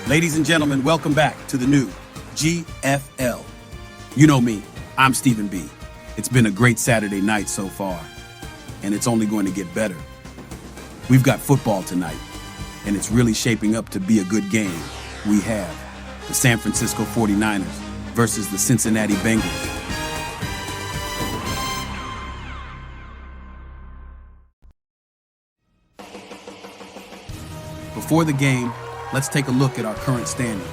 Ladies and gentlemen, welcome back to the new GFL. You know me, I'm Stephen B. It's been a great Saturday night so far, and it's only going to get better. We've got football tonight, and it's really shaping up to be a good game. We have the San Francisco 49ers versus the Cincinnati Bengals. Before the game, let's take a look at our current standings.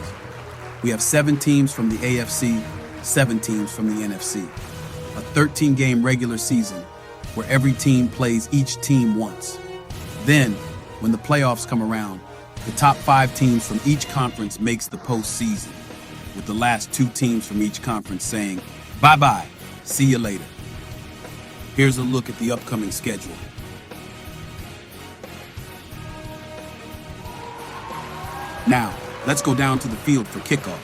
We have 7 teams from the AFC, 7 teams from the NFC. A 13-game regular season where every team plays each team once. Then, when the playoffs come around, the top 5 teams from each conference makes the postseason, with the last 2 teams from each conference saying, bye-bye, see you later. Here's a look at the upcoming schedule. Now, let's go down to the field for kickoff.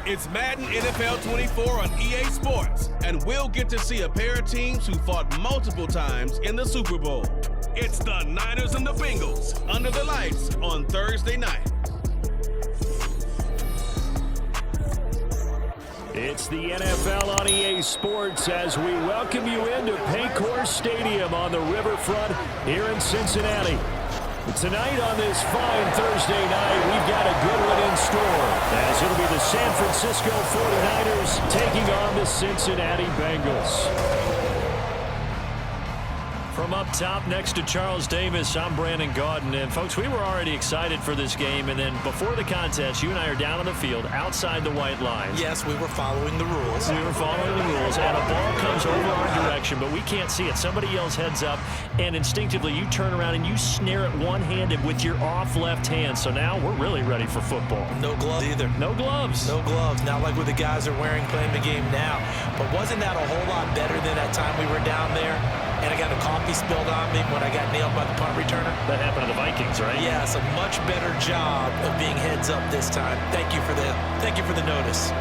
It's Madden NFL 24 on EA Sports, and we'll get to see a pair of teams who fought multiple times in the Super Bowl. It's the Niners and the Bengals under the lights on Thursday night. It's the NFL on EA Sports as we welcome you into Paycor Stadium on the riverfront here in Cincinnati. Tonight on this fine Thursday night, we've got a good one in store, as it'll be the San Francisco 49ers taking on the Cincinnati Bengals. From up top next to Charles Davis, I'm Brandon Gaudin. And folks, we were already excited for this game, and then before the contest, you and I are down on the field outside the white lines. Yes, we were following the rules. We were following the rules, and a ball comes over our direction, but we can't see it. Somebody yells heads up, and instinctively you turn around and you snare it one-handed with your off left hand. So now we're really ready for football. No gloves either. No gloves. No gloves. Not like what the guys are wearing playing the game now. But wasn't that a whole lot better than that time we were down there? And I got a coffee spilled on me when I got nailed by the punt returner. That happened to the Vikings, right? Yeah, it's a much better job of being heads up this time. Thank you for the notice.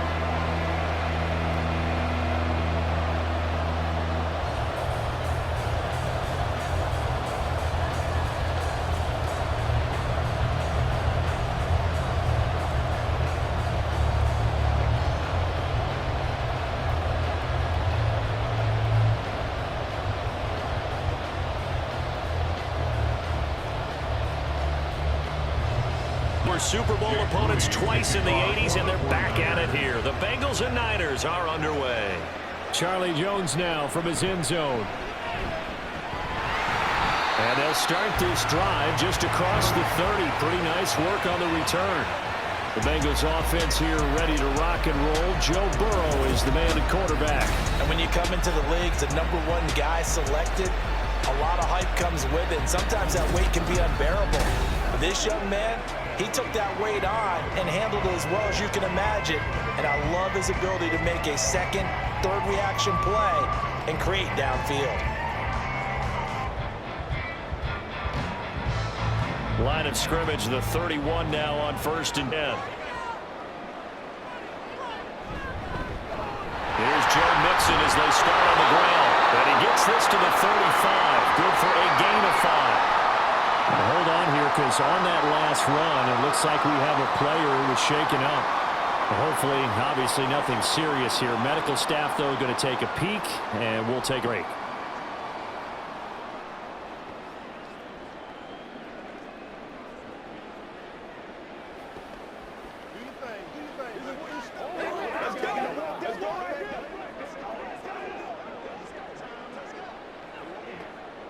Super Bowl opponents twice in the 80s, and they're back at it here. The Bengals and Niners are underway. Charlie Jones now from his end zone. And they'll start this drive just across the 30. Pretty nice work on the return. The Bengals offense here ready to rock and roll. Joe Burrow is the man at quarterback. And when you come into the league, the #1 guy selected, a lot of hype comes with it. And sometimes that weight can be unbearable. But this young man, he took that weight on and handled it as well as you can imagine. And I love his ability to make a second, third reaction play and create downfield. Line of scrimmage, the 31 now on 1st and 10. Here's Joe Mixon as they start on the ground. And he gets this to the 35. Good for a gain of 5. Hold on here, because on that last run, it looks like we have a player who was shaken up. Hopefully, obviously, nothing serious here. Medical staff, though, going to take a peek, and we'll take a break.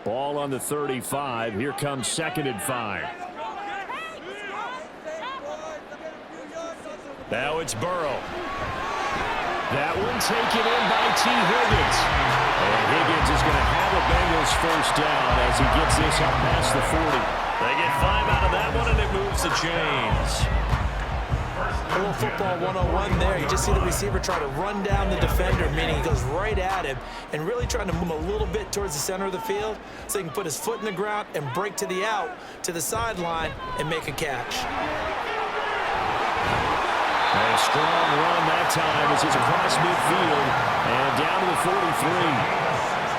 Ball on the 35. Here comes 2nd and 5. Now it's Burrow. That one taken in by T. Higgins. And Higgins is going to have a Bengals first down as he gets this up past the 40. They get 5 out of that one, and it moves the chains. A little football 101 there. You just see the receiver try to run down the defender, meaning he goes right at him and really trying to move him a little bit towards the center of the field so he can put his foot in the ground and break to the out, to the sideline, and make a catch. A strong run that time as he's across midfield and down to the 43.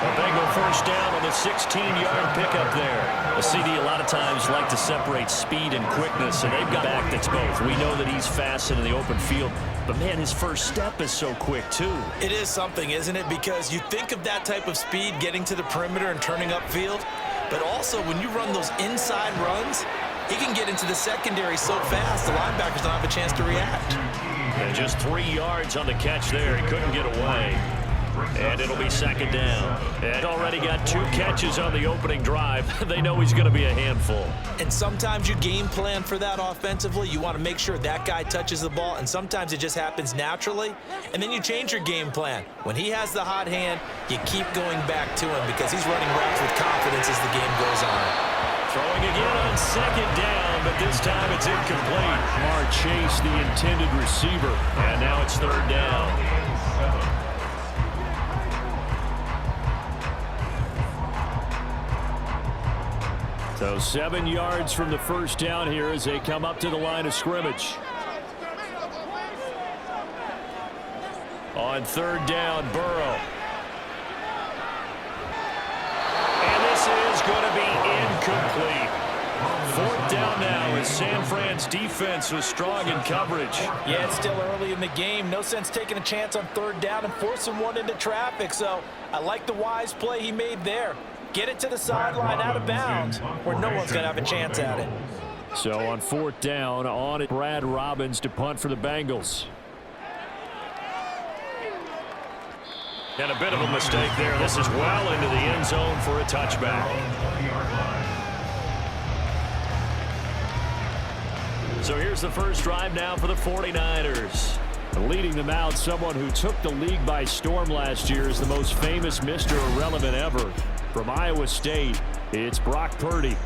A Bengal first down on the 16-yard pickup there. A CD a lot of times like to separate speed and quickness, and they've got back that's both. We know that he's fast in the open field, but man, his first step is so quick too. It is something, isn't it? Because you think of that type of speed getting to the perimeter and turning upfield, but also when you run those inside runs, he can get into the secondary so fast the linebackers don't have a chance to react. And just 3 yards on the catch there. He couldn't get away. And it'll be second down. And already got 2 catches on the opening drive. They know he's going to be a handful. And sometimes you game plan for that offensively. You want to make sure that guy touches the ball, and sometimes it just happens naturally. And then you change your game plan. When he has the hot hand, you keep going back to him because he's running routes with confidence as the game goes on. Throwing again on second down, but this time it's incomplete. Mark Chase, the intended receiver. And now it's third down. So 7 yards from the first down here as they come up to the line of scrimmage. On third down, Burrow. And this is going to be incomplete. Fourth down now as San Fran's defense was strong in coverage. Yeah, it's still early in the game. No sense taking a chance on third down and forcing one into traffic. So I like the wise play he made there. Get it to the sideline out of bounds where no one's going to have a chance at it. So on fourth down, on it, Brad Robbins to punt for the Bengals. And a bit of a mistake there. This is well into the end zone for a touchback. So here's the first drive now for the 49ers. Leading them out, someone who took the league by storm last year is the most famous Mr. Irrelevant ever. From Iowa State, it's Brock Purdy.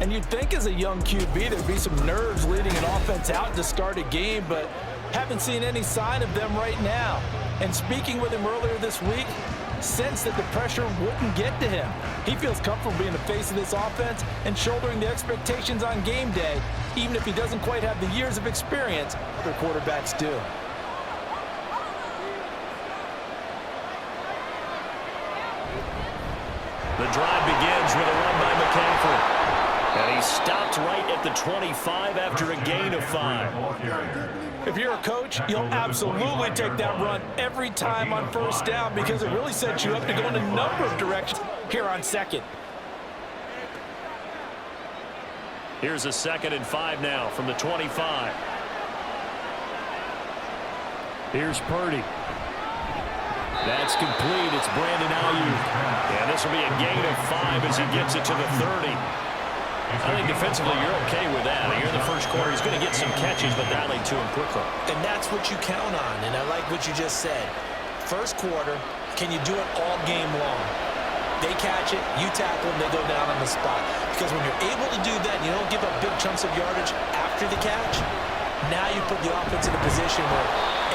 And you'd think as a young QB there'd be some nerves leading an offense out to start a game, but haven't seen any sign of them right now. And speaking with him earlier this week, sensed that the pressure wouldn't get to him. He feels comfortable being the face of this offense and shouldering the expectations on game day, even if he doesn't quite have the years of experience their quarterbacks do. The drive begins with a run by McCaffrey. And he stopped right at the 25 after a gain of 5. If you're a coach, you'll absolutely take that run every time on first down because it really sets you up to go in a number of directions here on second. Here's a 2nd and 5 now from the 25. Here's Purdy. That's complete. It's Brandon Ayuk. And this will be a gain of 5 as he gets it to the 30. I think defensively you're okay with that. Here in the first quarter, he's going to get some catches, but that led to him quickly. And that's what you count on, and I like what you just said. First quarter, can you do it all game long? They catch it, you tackle them, they go down on the spot. Because when you're able to do that, and you don't give up big chunks of yardage after the catch, now you put the offense in a position where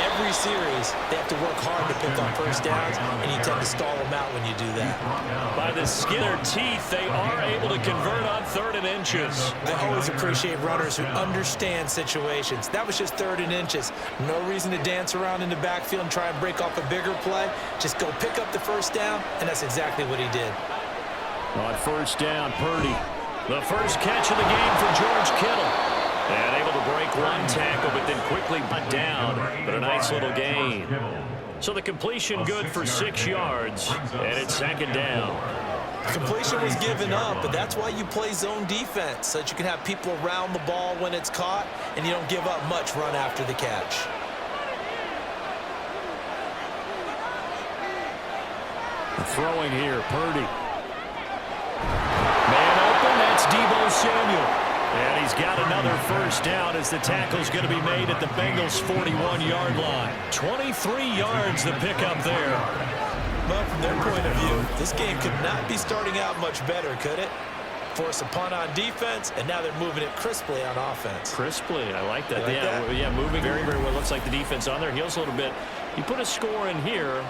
every series they have to work hard to pick on first downs, and you tend to stall them out when you do that. By the skin of their teeth, they are able to convert on 3rd and inches. They always appreciate runners who understand situations. That was just 3rd and inches. No reason to dance around in the backfield and try and break off a bigger play. Just go pick up the first down, and that's exactly what he did. On first down, Purdy. The first catch of the game for George Kittle. And able to break one tackle, but then quickly put down. But a nice little gain. So the completion good for 6 yards, and it's 2nd down. Completion was given up, but that's why you play zone defense, so that you can have people around the ball when it's caught, and you don't give up much run after the catch. Throwing here, Purdy. Man open, that's Deebo Samuel. And he's got another first down as the tackle's going to be made at the Bengals' 41-yard line. 23 yards the pickup there. Well, from their point of view, this game could not be starting out much better, could it? force a punt on defense, and now they're moving it crisply on offense. Crisply, I like that. Yeah, Moving very, very well. Looks like the defense on their heels a little bit. You put a score in here,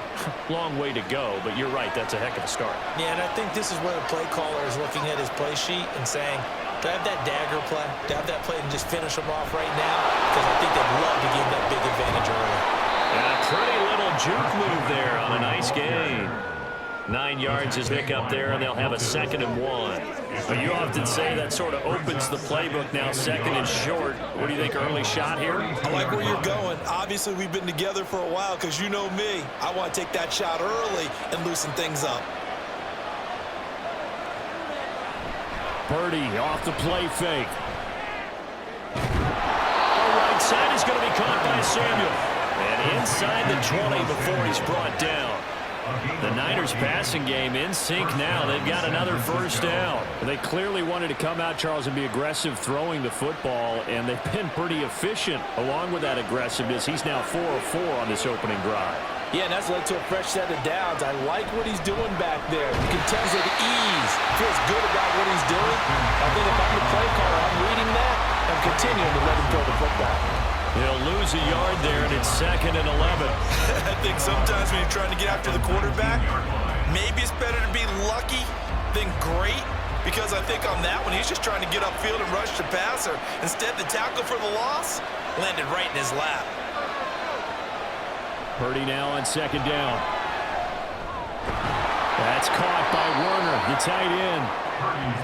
long way to go, but you're right, that's a heck of a start. Yeah, and I think this is where the play caller is looking at his play sheet and saying, do I have that dagger play? Do I have that play and just finish them off right now? Because I think they'd love to give that big advantage early. And a pretty little juke move there on a nice game. 9 yards is pick up there, and they'll have a 2nd and 1. But you often say that sort of opens the playbook now, 2nd and short. What do you think, early shot here? I like where you're going. Obviously, we've been together for a while because you know me. I want to take that shot early and loosen things up. Purdy off the play fake. The right side is going to be caught by Samuel. And inside the 20 before he's brought down. The Niners passing game in sync now. They've got another first down. They clearly wanted to come out, Charles, and be aggressive throwing the football, and they've been pretty efficient along with that aggressiveness. He's now 4 of 4 on this opening drive. Yeah, and that's led to a fresh set of downs. I like what he's doing back there. You can tell he's at ease. Feels good about what he's doing. I think if I'm the play caller, I'm reading that. I'm continuing to let him throw the football. He'll lose a yard there, and it's 2nd and 11. I think sometimes when you're trying to get after the quarterback, maybe it's better to be lucky than great, because I think on that one, he's just trying to get upfield and rush the passer. Instead, the tackle for the loss landed right in his lap. Purdy now on 2nd down. That's caught by Werner, the tight end.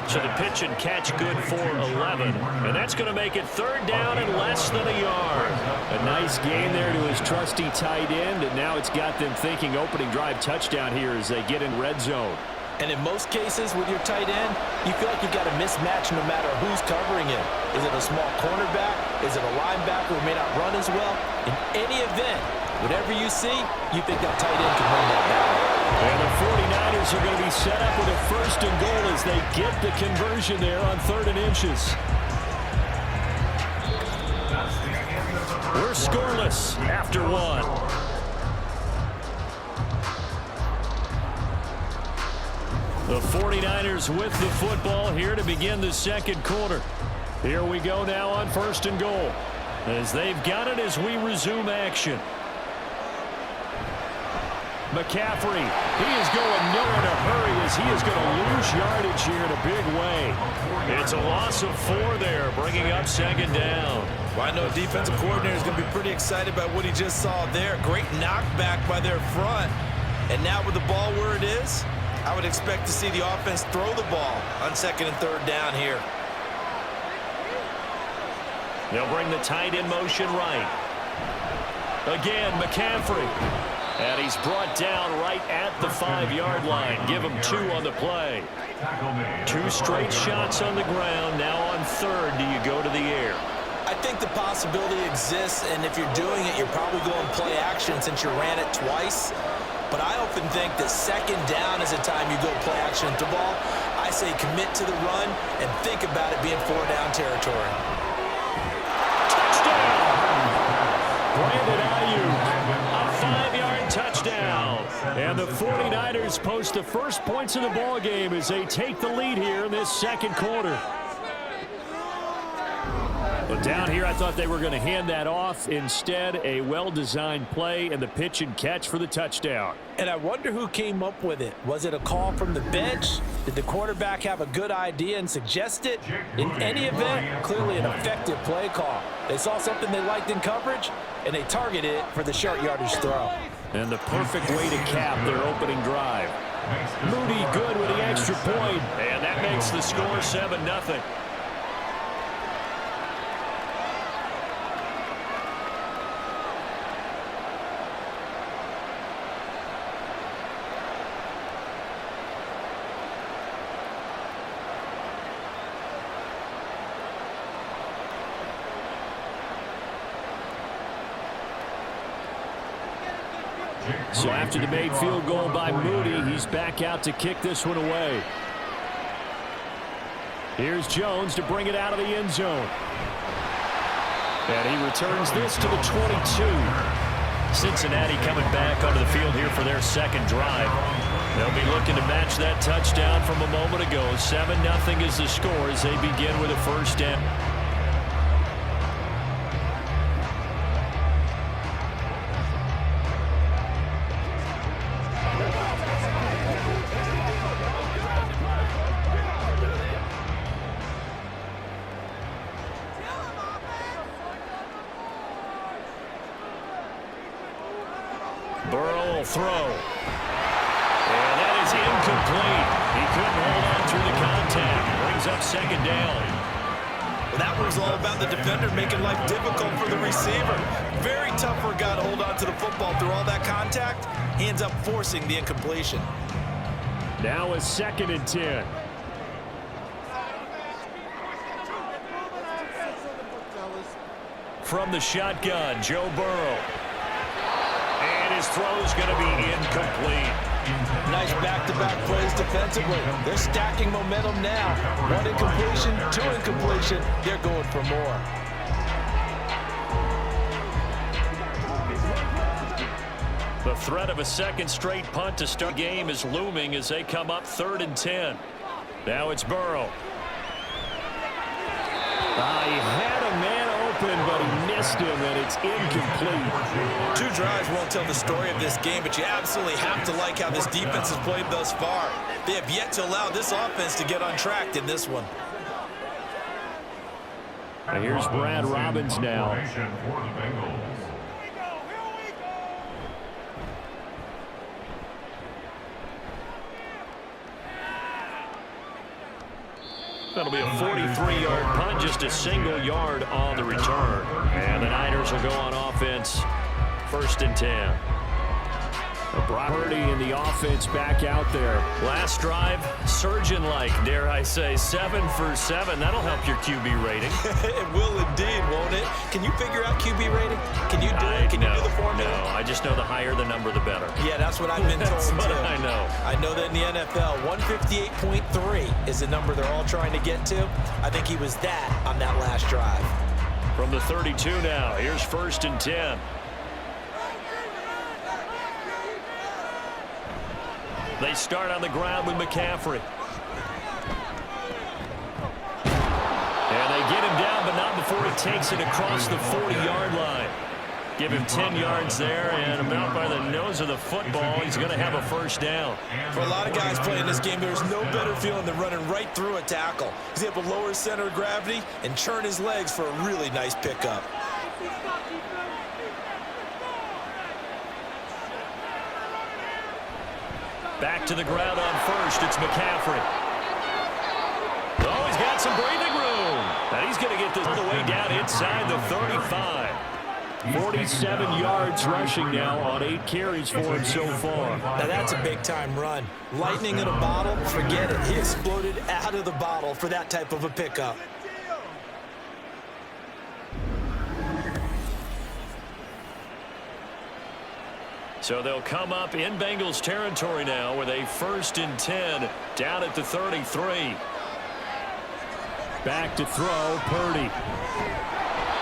So the pitch and catch good for 11. And that's going to make it 3rd down and less than a yard. A nice gain there to his trusty tight end, and now it's got them thinking opening drive touchdown here as they get in red zone. And in most cases with your tight end, you feel like you've got a mismatch no matter who's covering him. Is it a small cornerback? Is it a linebacker who may not run as well? In any event, whatever you see, you think that tight end can win that battle. And the 49ers are going to be set up with a 1st and goal as they get the conversion there on 3rd and inches. We're scoreless after 1. The 49ers with the football here to begin the 2nd quarter. Here we go now on 1st and goal as they've got it as we resume action. McCaffrey, he is going nowhere to hurry as he is going to lose yardage here in a big way. It's a loss of 4 there, bringing up 2nd down. Well, I know a defensive coordinator is going to be pretty excited about what he just saw there. Great knockback by their front. And now with the ball where it is, I would expect to see the offense throw the ball on 2nd and 3rd down here. They'll bring the tight end motion right. Again, McCaffrey. And he's brought down right at the 5-yard line. Give him 2 on the play. 2 straight shots on the ground. Now on 3rd, do you go to the air? I think the possibility exists, and if you're doing it, you're probably going play action since you ran it twice. But I often think that 2nd down is a time you go play action at the ball. I say commit to the run and think about it being 4-down territory. Touchdown! Brandon Ayuk. A 5-yard touchdown. And the 49ers post the first points of the ball game as they take the lead here in this 2nd quarter. But down here, I thought they were going to hand that off. Instead, a well-designed play and the pitch and catch for the touchdown. And I wonder who came up with it. Was it a call from the bench? Did the quarterback have a good idea and suggest it? In any event, clearly an effective play call. They saw something they liked in coverage, and they targeted it for the short yardage throw. And the perfect way to cap their opening drive. Moody good with the extra point. And that makes the score 7-0. So after the made field goal by Moody, he's back out to kick this one away. Here's Jones to bring it out of the end zone. And he returns this to the 22. Cincinnati coming back onto the field here for their 2nd drive. They'll be looking to match that touchdown from a moment ago. 7-0 is the score as they begin with a first down. Burrow will throw. And that is incomplete. He couldn't hold on through the contact. Brings up second down. Well, that was all about the defender making life difficult for the receiver. Very tough for a guy to hold on to the football through all that contact. He ends up forcing the incompletion. Now a 2nd and 10. From the shotgun, Joe Burrow. And his throw is going to be incomplete. Nice back-to-back plays defensively. They're stacking momentum now. 1 incompletion, 2 incompletion. They're going for more. The threat of a second straight punt to start the game is looming as they come up 3rd and 10. Now it's Burrow. He had a man open, but he missed him, and it's incomplete. 2 drives won't tell the story of this game, but you absolutely have to like how this defense has played thus far. They have yet to allow this offense to get untracked in this one. And here's Brad Robbins now. That'll be a 43-yard punt, just a single yard on the return. And the Niners will go on offense, 1st and 10. Purdy and the offense back out there. Last drive, surgeon-like, dare I say, 7 for 7. That'll help your QB rating. It will indeed, won't it? Can you figure out QB rating? Can you do it? Can you do the formula? No, I just know the higher the number, the better. Yeah, that's what I've been told, That's what too. I know. I know that in the NFL, 158.3 is the number they're all trying to get to. I think he was that on that last drive. From the 32 now, here's 1st and 10. They start on the ground with McCaffrey. And they get him down, but not before he takes it across the 40-yard line. Give him 10 yards there, and about by the nose of the football, he's going to have a first down. For a lot of guys playing this game, there's no better feeling than running right through a tackle. He's able to lower his center of gravity and churn his legs for a really nice pickup. Back to the ground on 1st. It's McCaffrey. Oh, he's got some breathing room. And he's going to get this all the way down inside the 35. 47 yards rushing now on 8 carries for him so far. Now that's a big-time run. Lightning in a bottle, forget it. He exploded out of the bottle for that type of a pickup. So they'll come up in Bengals territory now with a 1st and 10 down at the 33. Back to throw, Purdy.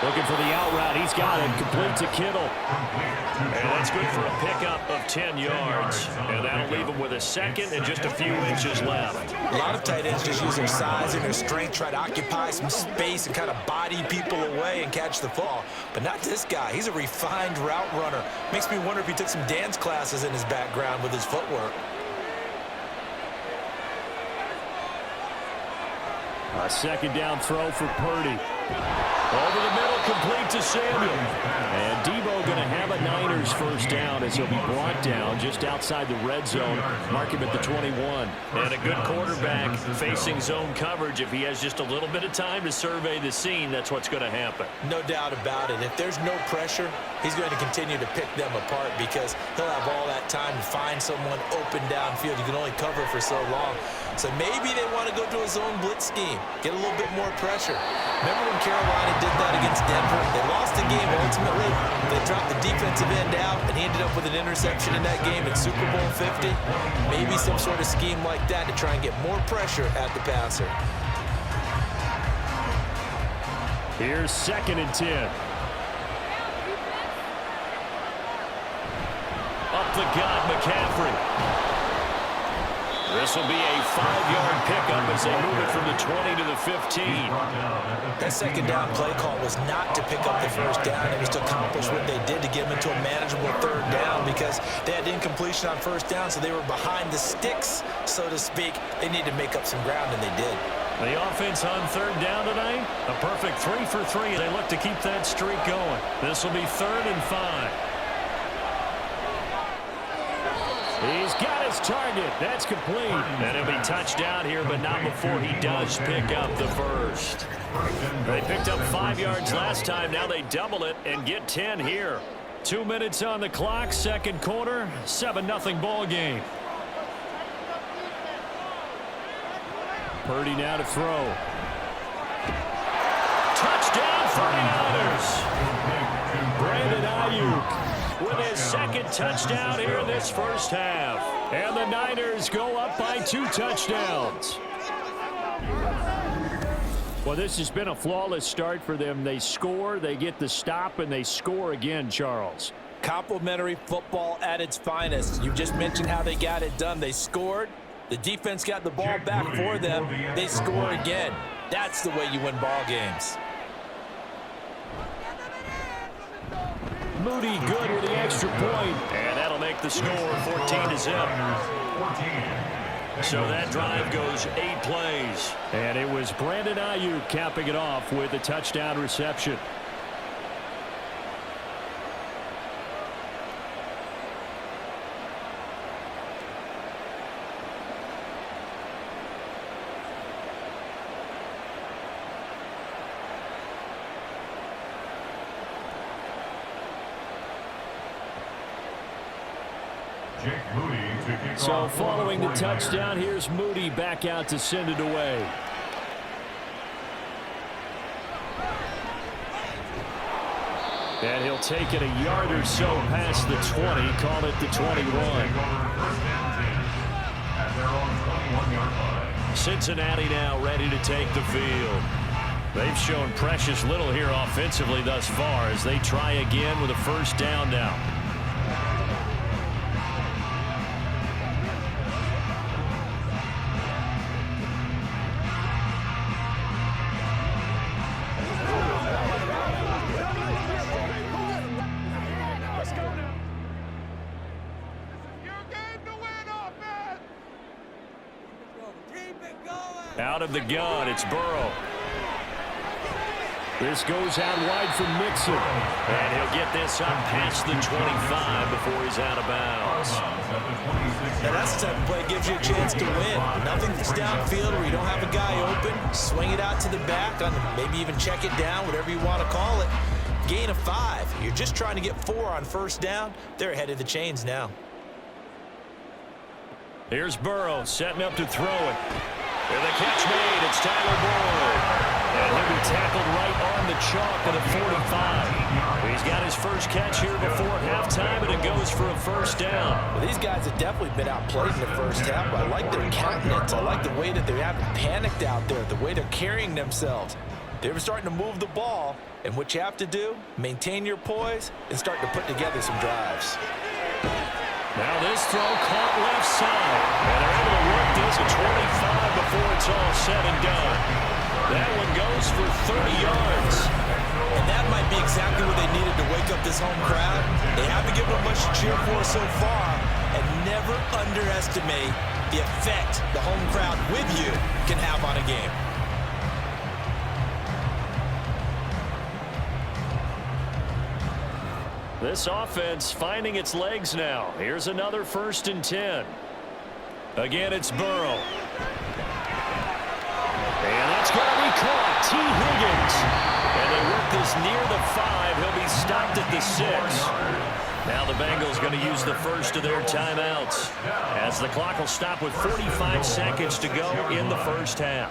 Looking for the out route. He's got it. Complete to Kittle. And that's good for a pickup of 10 yards. And that'll leave him with a second and just a few inches left. A lot of tight ends just use their size and their strength, try to occupy some space and kind of body people away and catch the ball. But not this guy. He's a refined route runner. Makes me wonder if he took some dance classes in his background with his footwork. A 2nd down throw for Purdy. Over the middle, complete to Samuel. And Debo going to have a Niners first down as he'll be brought down just outside the red zone. Mark him at the 21. And a good quarterback facing zone coverage. If he has just a little bit of time to survey the scene, that's what's going to happen. No doubt about it. If there's no pressure, he's going to continue to pick them apart because he'll have all that time to find someone open downfield. You can only cover for so long. So maybe they want to go to a zone blitz scheme, get a little bit more pressure. Remember when Carolina did that against Denver? They lost the game ultimately. They dropped the defensive end out, and he ended up with an interception in that game at Super Bowl 50. Maybe some sort of scheme like that to try and get more pressure at the passer. Here's 2nd and 10. Up the gut, McCaffrey. This will be a 5-yard pickup as they move it from the 20 to the 15. That second down play call was not to pick up the first down. It was to accomplish what they did to get them into a manageable third down because they had incompletion on first down, so they were behind the sticks, so to speak. They needed to make up some ground, and they did. The offense on third down tonight, a perfect 3 for 3. They look to keep that streak going. This will be 3rd and 5. He's got his target. That's complete. And he'll be touchdown here, but not before he does pick up the first. They picked up 5 yards last time. Now they double it and get 10 here. 2 minutes on the clock, second quarter, 7-0 ball game. Purdy now to throw. Touchdown 49ers. Brandon Ayuk with his second touchdown here in this first half. And the Niners go up by 2 touchdowns. Well, this has been a flawless start for them. They score, they get the stop, and they score again, Charles. Complimentary football at its finest. You just mentioned how they got it done. They scored. The defense got the ball back for them. They score again. That's the way you win ball games. Moody good with the extra point. And that'll make the score 14-0. So that drive goes 8 plays. And it was Brandon Ayuk capping it off with a touchdown reception. So following the touchdown, here's Moody back out to send it away. And he'll take it a yard or so past the 20, call it the 21. Cincinnati now ready to take the field. They've shown precious little here offensively thus far as they try again with a first down now. Out of the gun, it's Burrow. This goes out wide from Mixon. And he'll get this up past the 25 before he's out of bounds. Now that's the type of play that gives you a chance to win. Nothing's downfield where you don't have a guy open. Swing it out to the back, maybe even check it down, whatever you want to call it. Gain of 5. You're just trying to get 4 on first down. They're ahead of the chains now. Here's Burrow setting up to throw it. And the catch made, it's Tyler Boyd. And he'll be tackled right on the chalk at a 45. He's got his first catch here before halftime, and it goes for a first down. Well, these guys have definitely been outplayed in the first half. I like their countenance. I like the way that they haven't panicked out there, the way they're carrying themselves. They're starting to move the ball, and what you have to do, maintain your poise and start to put together some drives. Now this throw caught left side. And they're able to work this at 25 before it's all said and done. That one goes for 30 yards. And that might be exactly what they needed to wake up this home crowd. They haven't given them much to cheer for so far. And never underestimate the effect the home crowd with you can have on a game. This offense finding its legs now. Here's another 1st and 10. Again, it's Burrow. And that's going to be caught. T. Higgins. And they work this near the 5. He'll be stopped at the 6. Now the Bengals going to use the first of their timeouts as the clock will stop with 45 seconds to go in the first half.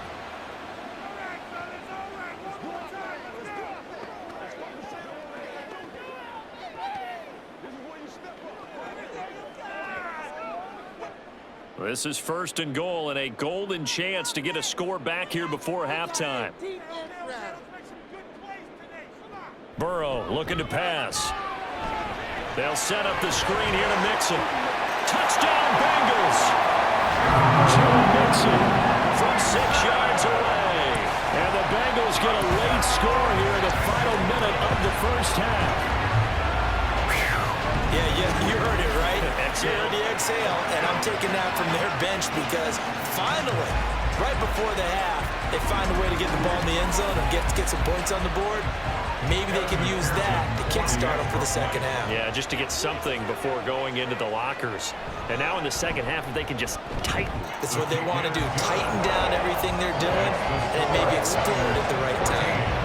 This is 1st and goal and a golden chance to get a score back here before halftime. Burrow looking to pass. They'll set up the screen here to Mixon. Touchdown Bengals! Johnson from 6 yards away. And the Bengals get a late score here in the final minute of the first half. Yeah, you heard it, right? You heard the exhale, and I'm taking that from their bench because finally, right before the half, they find a way to get the ball in the end zone and get some points on the board. Maybe they can use that to kickstart them for the second half. Yeah, just to get something before going into the lockers. And now in the second half, if they can just tighten. That's what they want to do, tighten down everything they're doing, and maybe explode at the right time.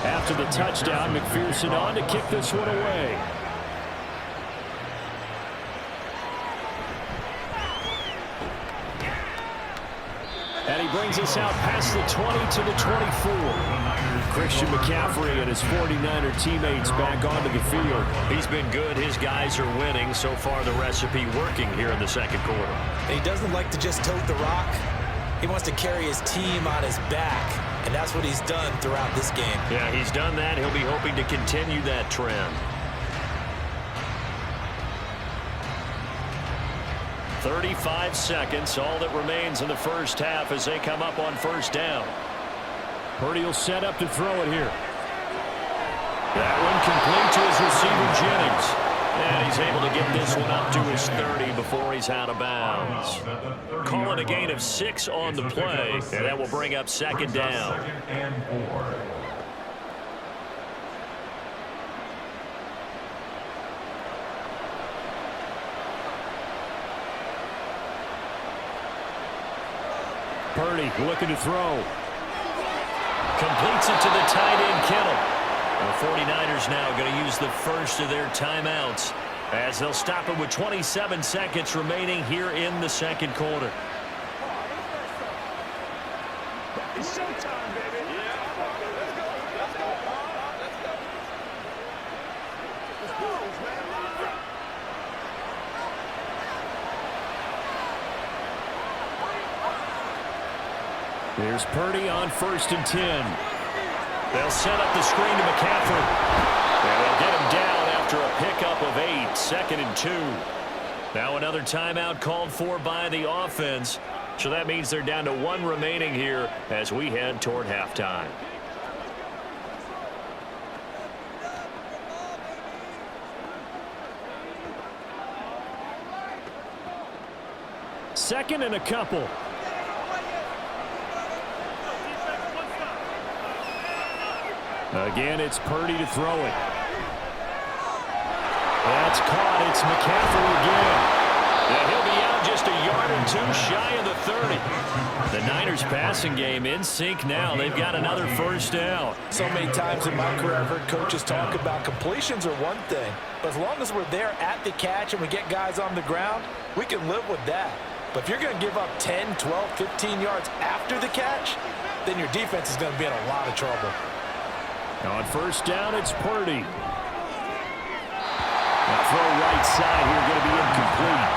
After the touchdown, McPherson on to kick this one away. And he brings us out past the 20 to the 24. Christian McCaffrey and his 49er teammates back onto the field. He's been good. His guys are winning. So far, the recipe working here in the second quarter. And he doesn't like to just tote the rock. He wants to carry his team on his back. And that's what he's done throughout this game. Yeah, he's done that. He'll be hoping to continue that trend. 35 seconds, all that remains in the first half as they come up on first down. Purdy will set up to throw it here. That one complete to his receiver, Jennings. And he's able to get this one up to his 30 before he's out of bounds. Calling a gain of 6 on the play, and that will bring up second down. Purdy looking to throw. Completes it to the tight end, Kittle. The 49ers now going to use the first of their timeouts as they'll stop it with 27 seconds remaining here in the second quarter. It's showtime, baby. Here's Purdy on 1st and 10. They'll set up the screen to McCaffrey. And they'll get him down after a pickup of 8, 2nd and 2. Now another timeout called for by the offense. So that means they're down to 1 remaining here as we head toward halftime. Second and a couple. Again, it's Purdy to throw it. That's caught. It's McCaffrey again. And he'll be out just a yard or 2 shy of the 30. The Niners passing game in sync now. They've got another first down. So many times in my career I've heard coaches talk about completions are one thing. But as long as we're there at the catch and we get guys on the ground, we can live with that. But if you're going to give up 10, 12, 15 yards after the catch, then your defense is going to be in a lot of trouble. On first down, it's Purdy. The throw right side here going to be incomplete.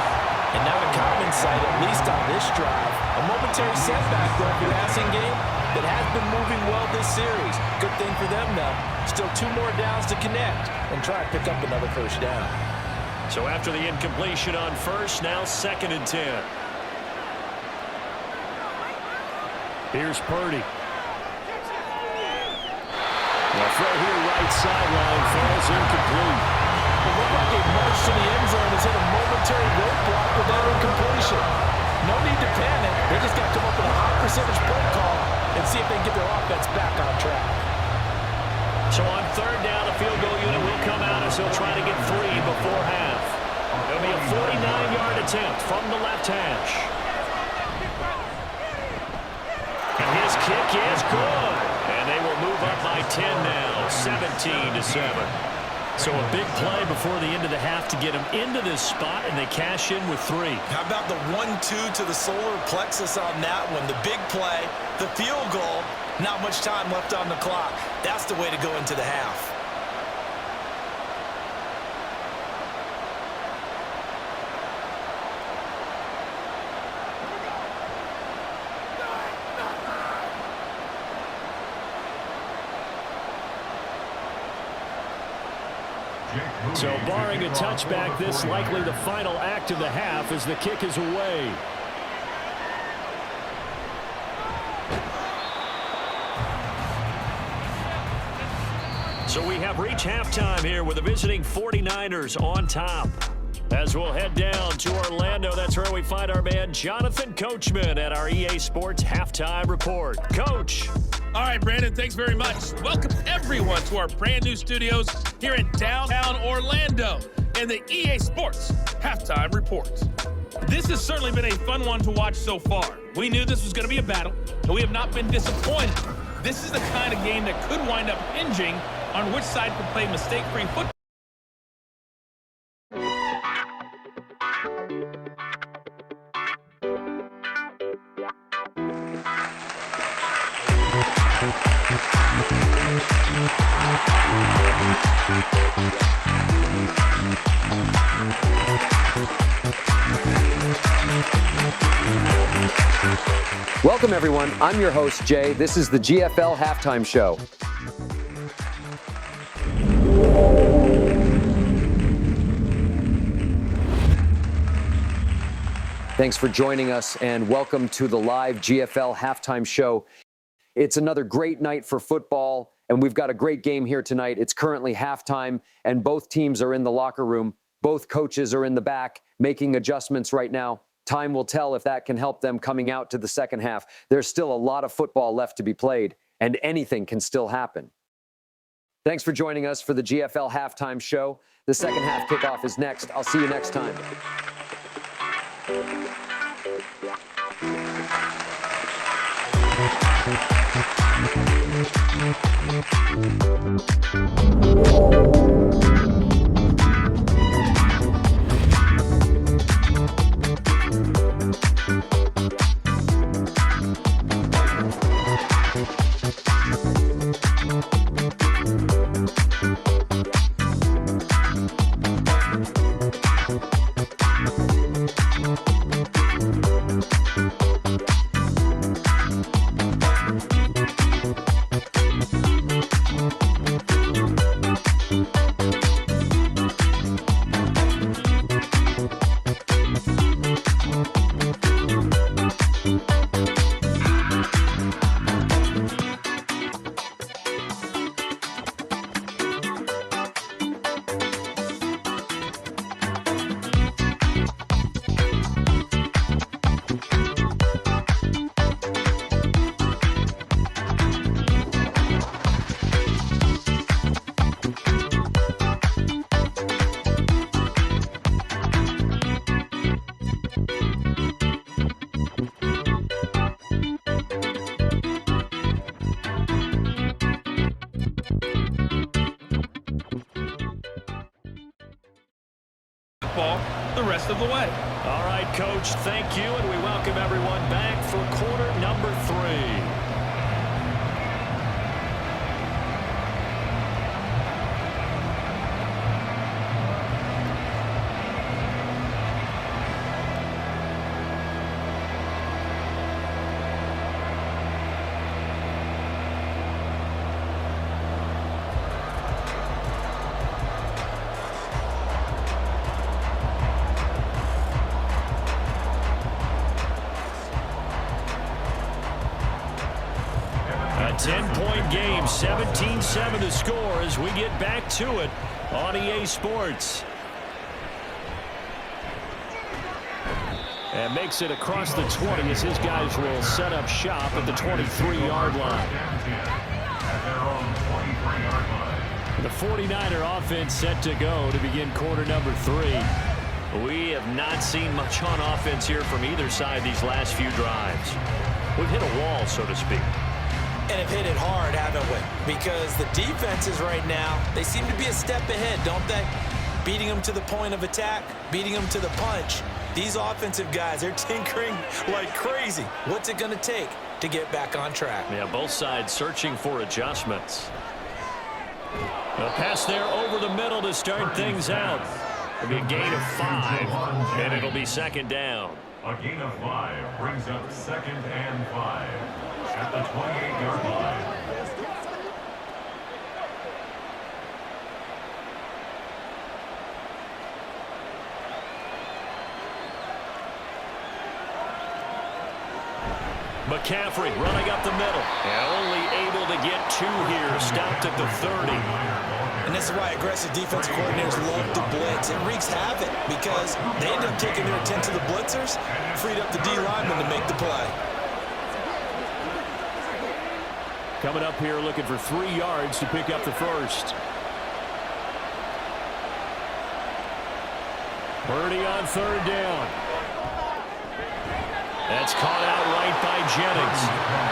And not a common sight, at least on this drive. A momentary setback, though, for the passing game that has been moving well this series. Good thing for them, though. Still 2 more downs to connect and try to pick up another first down. So after the incompletion on first, now 2nd and 10. Here's Purdy. The throw here right sideline falls incomplete. It looked like a march to the end zone has hit a momentary roadblock with that incompletion. No need to panic. They just got to come up with a high percentage play call and see if they can get their offense back on track. So on 3rd down, a field goal unit will come out as they'll try to get 3 before half. There'll be a 49-yard attempt from the left hash. And his kick is good. And they will move up by 10 now, 17-7. So a big play before the end of the half to get them into this spot, and they cash in with 3. How about the 1-2 to the solar plexus on that one? The big play, the field goal, not much time left on the clock. That's the way to go into the half. So barring a touchback, this likely the final act of the half as the kick is away. So we have reached halftime here with the visiting 49ers on top. As we'll head down to Orlando, that's where we find our man Jonathan Coachman at our EA Sports Halftime Report. Coach. All right, Brandon, thanks very much. Welcome everyone to our brand new studios here in downtown Orlando and the EA Sports Halftime Report. This has certainly been a fun one to watch so far. We knew this was going to be a battle, and we have not been disappointed. This is the kind of game that could wind up hinging on which side can play mistake-free football. Welcome, everyone. I'm your host, Jay. This is the GFL Halftime Show. Thanks for joining us, and welcome to the live GFL Halftime Show. It's another great night for football, and we've got a great game here tonight. It's currently halftime, and both teams are in the locker room. Both coaches are in the back making adjustments right now. Time will tell if that can help them coming out to the second half. There's still a lot of football left to be played, and anything can still happen. Thanks for joining us for the GFL Halftime Show. The second half kickoff is next. I'll see you next time. The rest of the way. All right, Coach, thank you, and we welcome everyone back for quarter number 3. A 10-point game, 17-7 the score as we get back to it on EA Sports. And makes it across the 20 as his guys will set up shop at the 23-yard line. The 49er offense set to go to begin quarter number 3. We have not seen much on offense here from either side these last few drives. We've hit a wall, so to speak. And have hit it hard, haven't we? Because the defenses right now, they seem to be a step ahead, don't they? Beating them to the point of attack, beating them to the punch. These offensive guys, they're tinkering like crazy. What's it going to take to get back on track? Yeah, both sides searching for adjustments. A pass there over the middle to start things out. It'll be a gain of 5, and it'll be second down. A gain of 5 brings up 2nd and 5 at the 28-yard line. McCaffrey running up the middle. And only able to get 2 here. Stopped at the 30. And this is why aggressive defensive coordinators love to blitz. It wreaks havoc because they end up taking their attention to the blitzers, freed up the D lineman to make the play. Coming up here looking for 3 yards to pick up the first. Purdy on 3rd down. That's caught out right by Jennings.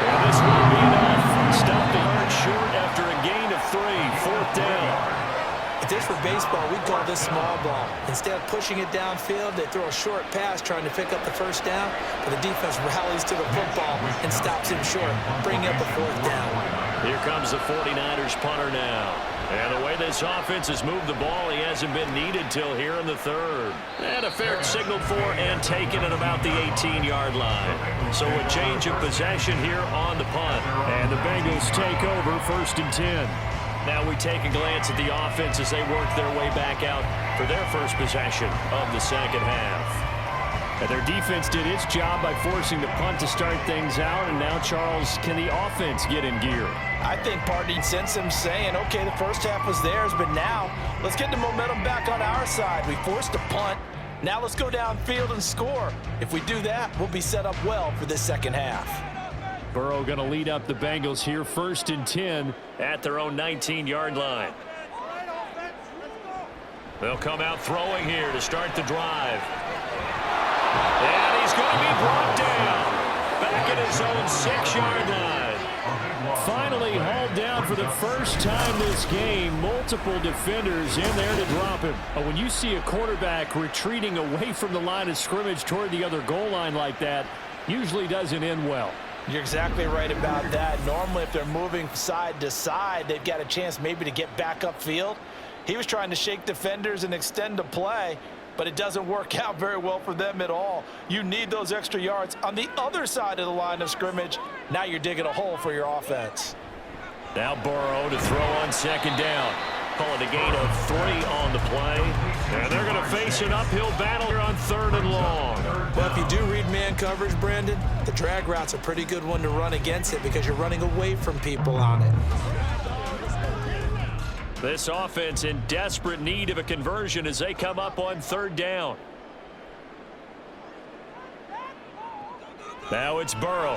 And this will be enough. Stop the yard short after a gain of 3. 4th down. If this were baseball, we'd call this small ball. Instead of pushing it downfield, they throw a short pass trying to pick up the 1st down, but the defense rallies to the football and stops him short, bringing up a 4th down. Here comes the 49ers punter now. And the way this offense has moved the ball, he hasn't been needed till here in the 3rd. And a fair signal for and taken at about the 18-yard line. So a change of possession here on the punt. And the Bengals take over 1st and 10. Now we take a glance at the offense as they work their way back out for their first possession of the 2nd half. And their defense did its job by forcing the punt to start things out. And now, Charles, can the offense get in gear? I think Pardee sensed him saying, okay, the 1st half was theirs, but now let's get the momentum back on our side. We forced a punt. Now let's go downfield and score. If we do that, we'll be set up well for this 2nd half. Burrow going to lead up the Bengals here 1st and 10 at their own 19-yard line. They'll come out throwing here to start the drive. And he's going to be brought down back at his own 6-yard line. Finally hauled down for the first time this game. Multiple defenders in there to drop him. But when you see a quarterback retreating away from the line of scrimmage toward the other goal line like that, usually doesn't end well. You're exactly right about that. Normally, if they're moving side to side, they've got a chance maybe to get back upfield. He was trying to shake defenders and extend the play, but it doesn't work out very well for them at all. You need those extra yards on the other side of the line of scrimmage. Now you're digging a hole for your offense. Now Burrow to throw on 2nd down. Call it a gain of 3 on the play. And they're going to face an uphill battle here on 3rd and long. Well, if you do read man coverage, Brandon, the drag route's a pretty good one to run against it because you're running away from people on it. This offense in desperate need of a conversion as they come up on 3rd down. Now it's Burrow.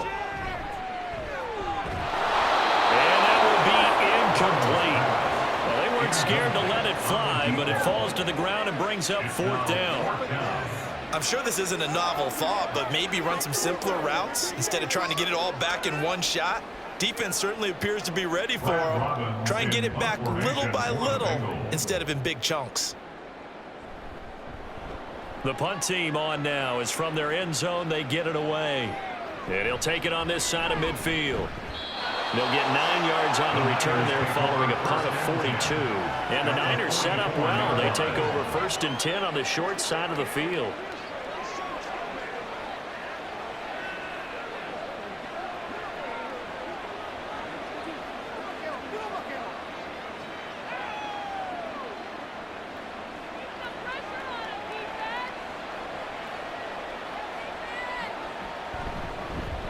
And that will be incomplete. Well, they weren't scared to let it fly, but it falls to the ground and brings up 4th down. I'm sure this isn't a novel thought, but maybe run some simpler routes instead of trying to get it all back in one shot. Defense certainly appears to be ready for him. Try and get it back little by little instead of in big chunks. The punt team on now is from their end zone. They get it away. And he'll take it on this side of midfield. They'll get 9 yards on the return there following a punt of 42. And the Niners set up well. They take over 1st and 10 on the short side of the field.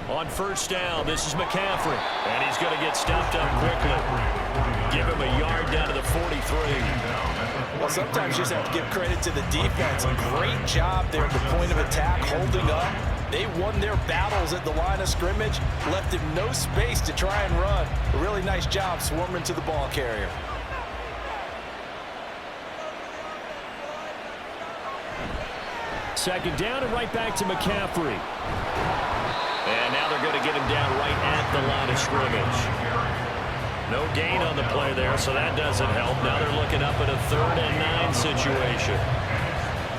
On 1st down, this is McCaffrey. And he's going to get stopped up quickly. Give him a yard down to the 43. Well, sometimes you just have to give credit to the defense. A great job there at the point of attack, holding up. They won their battles at the line of scrimmage, left him no space to try and run. A really nice job swarming to the ball carrier. Second down and right back to McCaffrey. And now they're going to get him down right at the line of scrimmage. No gain on the play there, so that doesn't help. Now they're looking up at a 3rd and 9 situation.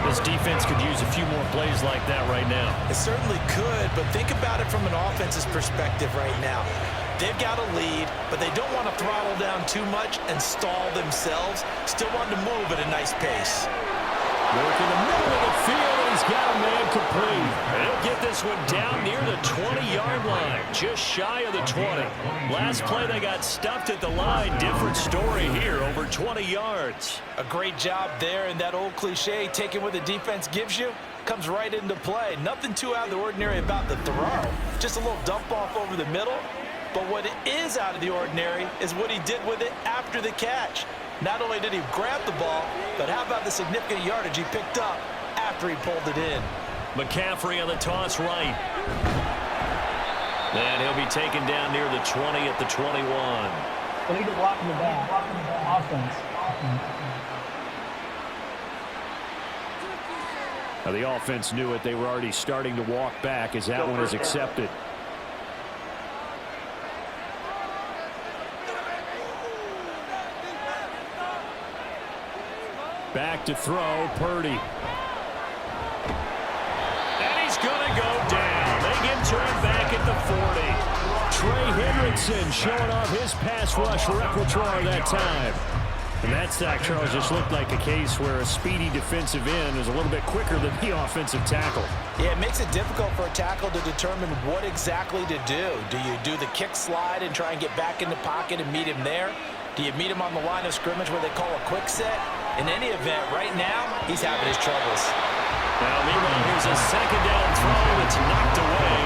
This defense could use a few more plays like that right now. It certainly could, but think about it from an offense's perspective right now. They've got a lead, but they don't want to throttle down too much and stall themselves. Still want to move at a nice pace. Work in the middle of the field, and he's got a man complete. And he'll get this one down near the 20-yard line, just shy of the 20. Last play, they got stuffed at the line. Different story here, over 20 yards. A great job there, and that old cliche, taking what the defense gives you, comes right into play. Nothing too out of the ordinary about the throw. Just a little dump off over the middle. But what is out of the ordinary is what he did with it after the catch. Not only did he grab the ball, but how about the significant yardage he picked up after he pulled it in. McCaffrey on the toss right. And he'll be taken down near the 20 at the 21. They need to block in the back. Offense. Now the offense knew it. They were already starting to walk back as that one is accepted. Back to throw, Purdy. And he's going to go down. They get to him back at the 40. Trey Hendrickson showing off his pass rush repertoire that time. And that sack, Charles, just looked like a case where a speedy defensive end is a little bit quicker than the offensive tackle. Yeah, it makes it difficult for a tackle to determine what exactly to do. Do you do the kick slide and try and get back in the pocket and meet him there? Do you meet him on the line of scrimmage where they call a quick set? In any event, right now, he's having his troubles. Now, meanwhile, here's a second down throw that's knocked away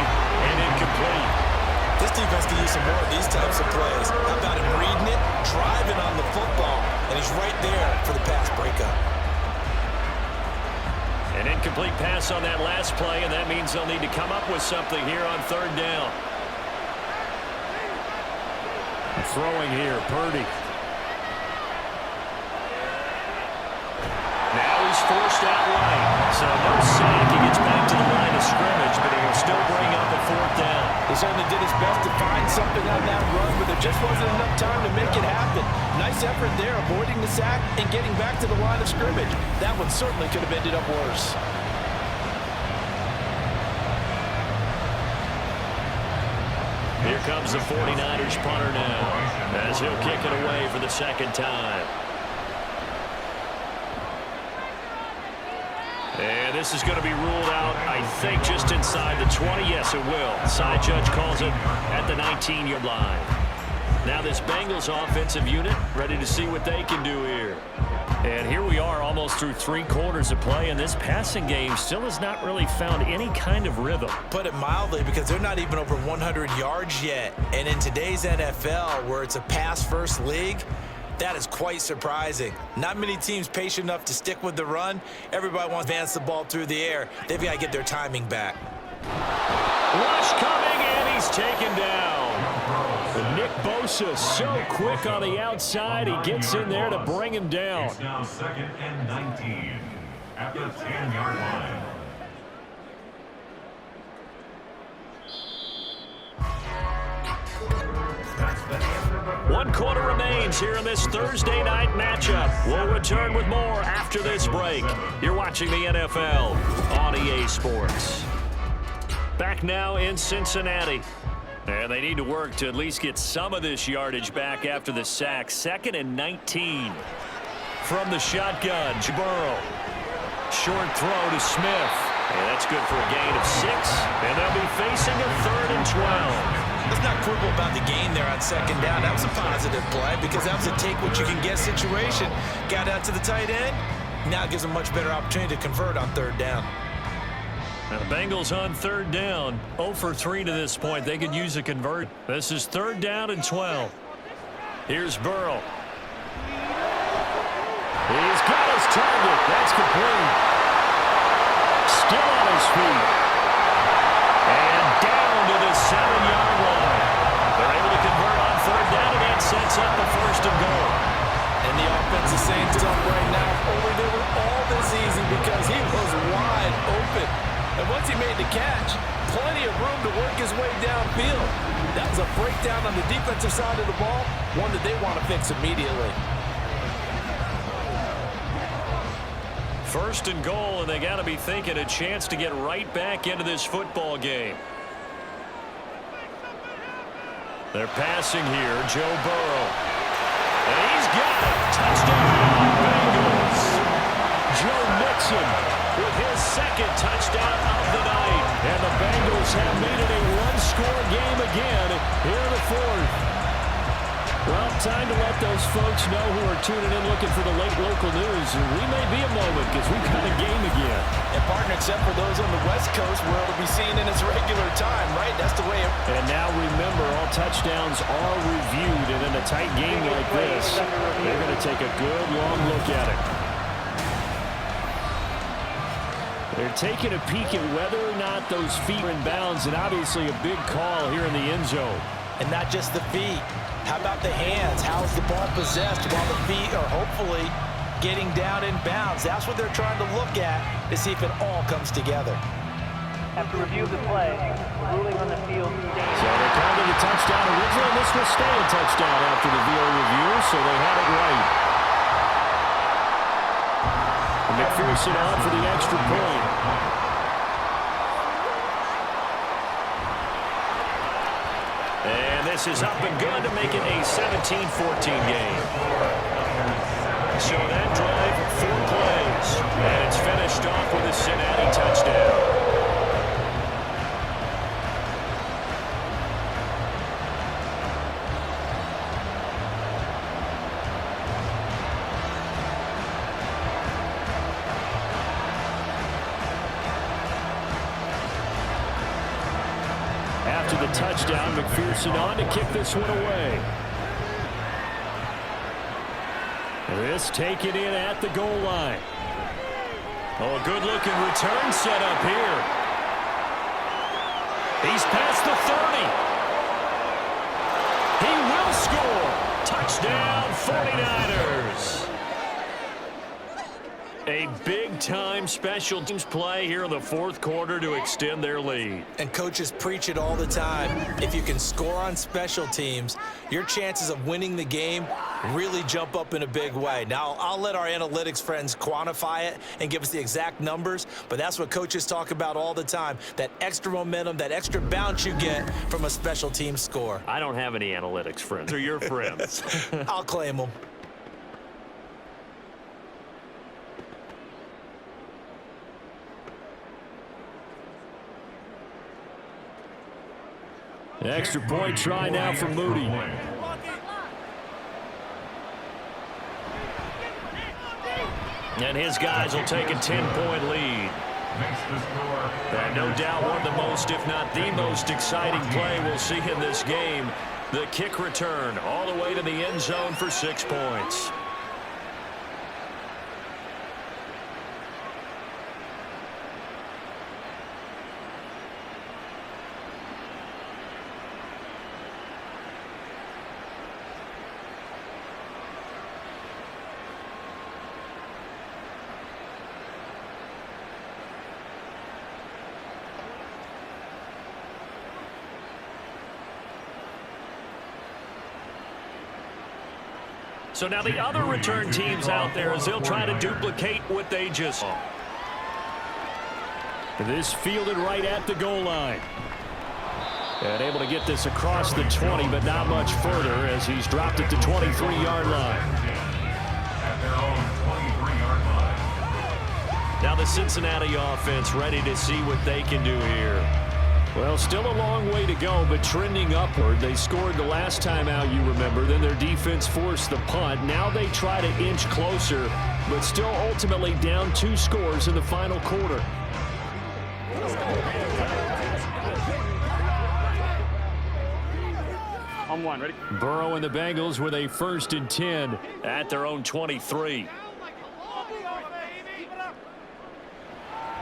and incomplete. This defense can use some more of these types of plays. How about him reading it, driving on the football, and he's right there for the pass breakup. An incomplete pass on that last play, and that means they'll need to come up with something here on third down. Throwing here, Purdy. Now he's forced out right. So no sack. He gets back to the line of scrimmage, but he'll still bring up a fourth down. He certainly did his best to find something on that run, but there just wasn't enough time to make it happen. Nice effort there, avoiding the sack and getting back to the line of scrimmage. That one certainly could have ended up worse. Here comes the 49ers punter now, as he'll kick it away for the second time. And this is going to be ruled out, I think, just inside the 20. Yes, it will. Side judge calls it at the 19-yard line. Now this Bengals offensive unit ready to see what they can do here. And here we are almost through 3 quarters of play, and this passing game still has not really found any kind of rhythm. Put it mildly, because they're not even over 100 yards yet. And in today's NFL, where it's a pass-first league, that is quite surprising. Not many teams patient enough to stick with the run. Everybody wants to advance the ball through the air. They've got to get their timing back. Rush coming, and he's taken down. And Nick Bosa so quick on the outside. He gets in there to bring him down. It's now 2nd and 19 at the 10-yard line. One quarter remains here in this Thursday night matchup. We'll return with more after this break. You're watching the NFL on EA Sports. Back now in Cincinnati. And they need to work to at least get some of this yardage back after the sack. 2nd and 19. From the shotgun, Burrow. Short throw to Smith. And that's good for a gain of 6. And they'll be facing a 3rd and 12. Let's not quibble about the gain there on second down. That was a positive play because that was a take-what-you-can-get situation. Got out to the tight end. Now it gives them a much better opportunity to convert on third down. Now the Bengals on third down. 0 for 3 to this point. They could use a convert. This is 3rd down and 12. Here's Burrow. He's got his target. That's complete. Still on his feet. And down to the 7-yard line. They're able to convert on third down, and that sets up the 1st and goal. And the offense is saying to him right now, only they were all this easy because he was wide open. And once he made the catch, plenty of room to work his way downfield. That was a breakdown on the defensive side of the ball, one that they want to fix immediately. 1st and goal, and they got to be thinking a chance to get right back into this football game. They're passing here, Joe Burrow. And he's got it. Touchdown, Bengals. Joe Mixon with his 2nd touchdown of the night. And the Bengals have made it a 1-score game again here in the 4th. Well, time to let those folks know who are tuning in looking for the late local news. We may be a moment because we've got a game again. And partner, except for those on the West Coast where it'll be seen in its regular time, right? That's the way it... And now remember, all touchdowns are reviewed, and in a tight game like this, they're going to take a good long look at it. They're taking a peek at whether or not those feet are in bounds, and obviously a big call here in the end zone. And not just the feet. How about the hands? How's the ball possessed while the feet are hopefully getting down in bounds? That's what they're trying to look at to see if it all comes together. After review of the play, ruling on the field. So they called it a touchdown originally. This will stay a touchdown after the VO review, so they had it right. And McPherson on for the extra point. And this is up and good to make it a 17-14 game. So that drive, 4 plays, and it's finished off with a Cincinnati touchdown. After the touchdown, McPherson on to kick this one away. This taken in at the goal line. Oh, a good-looking return set up here. He's past the 30. He will score. Touchdown, 49ers. A big-time special teams play here in the fourth quarter to extend their lead. And coaches preach it all the time. If you can score on special teams, your chances of winning the game really jump up in a big way. Now, I'll let our analytics friends quantify it and give us the exact numbers, but that's what coaches talk about all the time, that extra momentum, that extra bounce you get from a special team score. I don't have any analytics friends. They're your friends. I'll claim them. The extra point try now for Moody. And his guys will take a 10-point lead. And no doubt one of the most, if not the most exciting play we'll see in this game. The kick return all the way to the end zone for 6 points. So now the other return teams out there as they'll try to duplicate what they just saw. This fielded right at the goal line. And able to get this across the 20, but not much further as he's dropped it to 23-yard line. Now the Cincinnati offense ready to see what they can do here. Well, still a long way to go, but trending upward. They scored the last time out, you remember. Then their defense forced the punt. Now they try to inch closer, but still ultimately down 2 scores in the final quarter. On 1, ready? Burrow and the Bengals with a 1st and 10 at their own 23.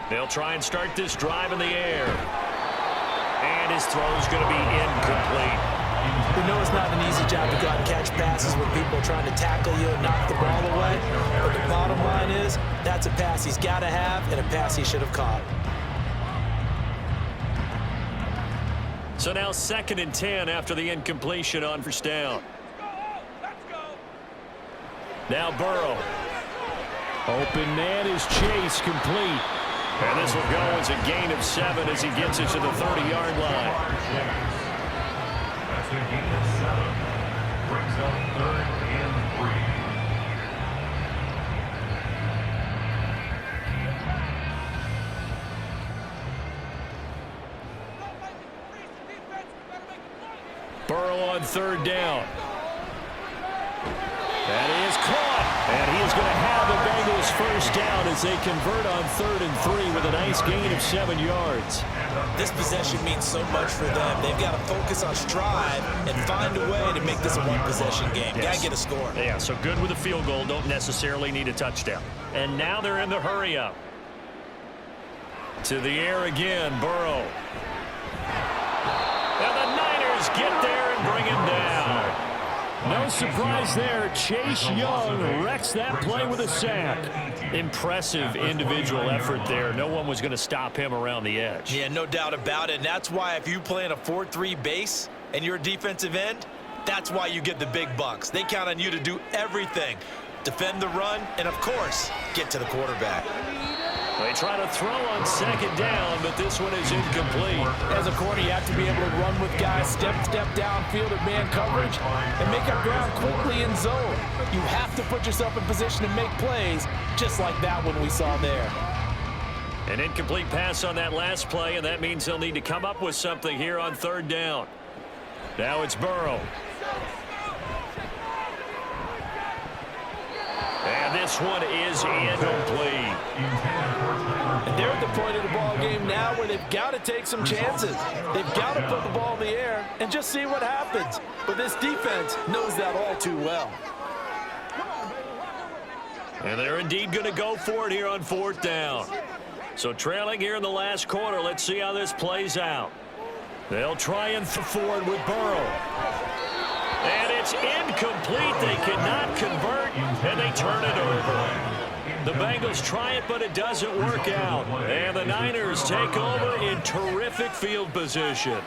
They'll try and start this drive in the air. And his throw's going to be incomplete. We know it's not an easy job to go out and catch passes when people are trying to tackle you and knock the ball away. But the bottom line is, that's a pass he's got to have and a pass he should have caught. So now 2nd and 10 after the incompletion on first down. Now Burrow. Open man is Chase, complete. And this will go as a gain of 7 as he gets it to the 30-yard line. That's a gain of 7. Brings up 3rd and 3. Burrow on 3rd down. That is caught. And he is going to have a Bengals first down as they convert on 3rd and 3 with a nice gain of 7 yards. This possession means so much for them. They've got to focus on strive and find a way to make this a one-possession game. Yes. Got to get a score. Yeah, so good with a field goal. Don't necessarily need a touchdown. And now they're in the hurry-up. To the air again, Burrow. And the Niners get there and bring him down. No surprise there. Chase Young wrecks that play with a sack. Impressive individual effort there. No one was going to stop him around the edge. Yeah, no doubt about it. And that's why if you play in a 4-3 base and you're a defensive end, that's why you get the big bucks. They count on you to do everything. Defend the run and, of course, get to the quarterback. They try to throw on 2nd down, but this one is incomplete. As a corner, you have to be able to run with guys, step downfield at man coverage, and make up ground quickly in zone. You have to put yourself in position to make plays, just like that one we saw there. An incomplete pass on that last play, and that means they'll need to come up with something here on 3rd down. Now it's Burrow. And this one is incomplete. And they're at the point of the ball game now where they've got to take some chances. They've got to put the ball in the air and just see what happens. But this defense knows that all too well. And they're indeed going to go for it here on 4th down. So trailing here in the last quarter, let's see how this plays out. They'll try and forward with Burrow. And it's incomplete. They cannot convert, and they turn it over. The Bengals try it, but it doesn't work out. And the Niners take over in terrific field position.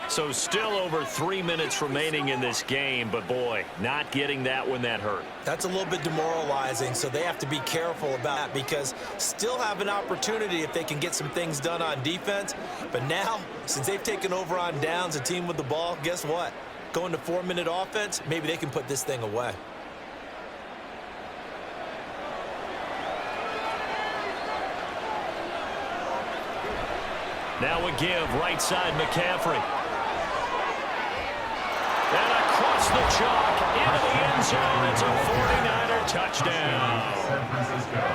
So still over 3 minutes remaining in this game, but boy, not getting that one that hurt. That's a little bit demoralizing, so they have to be careful about that because still have an opportunity if they can get some things done on defense. But now, since they've taken over on downs, a team with the ball, guess what? Going to 4-minute offense, maybe they can put this thing away. Now a give, right side McCaffrey. And across the chalk, into the end zone, it's a 49er touchdown.